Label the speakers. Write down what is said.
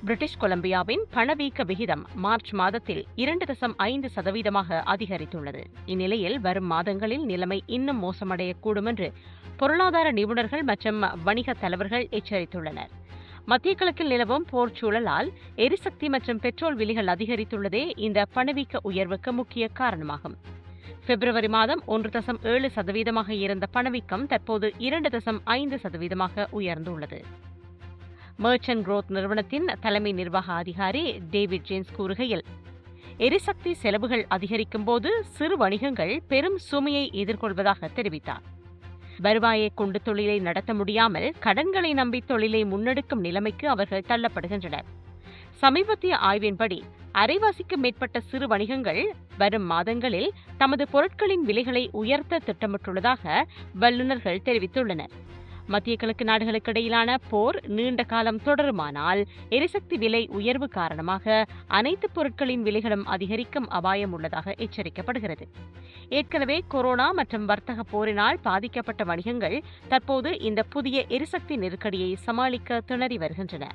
Speaker 1: British கொலம்பியாவின் பணவீக்க விகிதம் March மாதத்தில் 2.5% அதிகரித்துள்ளது. இந்நிலையில் வரும் மாதங்களில் நிலைமை இன்னும் மோசமடையக்கூடும் என்று பொருளாதார நிபுணர்கள் மற்றும் வணிக தலைவர்கள் எச்சரித்துள்ளனர். மத்திய கிழக்கில் நிலவும் போர் சூழலால் எரிசக்தி மற்றும் பெட்ரோல் விலைகள் அதிகரித்துள்ளதே இந்த பணவீக்க உயர்வுக்கு முக்கிய காரணமாகும். பிப்ரவரி மாதம் 1.7% இருந்த பணவீக்கம் தற்போது 2.5% உயர்ந்துள்ளது. மர்ச்சன்ட் குரோத் நிறுவனத்தின் தலைமை நிர்வாக அதிகாரி டேவிட் ஜேம்ஸ் கூறுகையில், எரிசக்தி செலவுகள் அதிகரிக்கும் போது சிறு வணிகங்கள் பெரும் சுமையை எதிர்கொள்வதாக தெரிவித்தார். வருவாயை கொண்டு தொழிலை நடத்த முடியாமல் கடன்களை நம்பி தொழிலை முன்னெடுக்கும் நிலைமைக்கு அவர்கள் தள்ளப்படுகின்றனர். சமீபத்திய ஆய்வின்படி அரைவாசிக்கு மேற்பட்ட சிறு வணிகங்கள் வரும் மாதங்களில் தமது பொருட்களின் விலைகளை உயர்த்த திட்டமிட்டுள்ளதாக வல்லுநர்கள் தெரிவித்துள்ளனர். மத்திய கிழக்கு நாடுகளுக்கு இடையிலான போர் நீண்ட காலம் தொடருமானால் எரிசக்தி விலை உயர்வு காரணமாக அனைத்து பொருட்களின் விலைகளும் அதிகரிக்கும் அபாயம் உள்ளதாக எச்சரிக்கப்படுகிறது. ஏற்கனவே கொரோனா மற்றும் வர்த்தக போரினால் பாதிக்கப்பட்ட வணிகங்கள் தற்போது இந்த புதிய எரிசக்தி நெருக்கடியை சமாளிக்க திணறி வருகின்றன.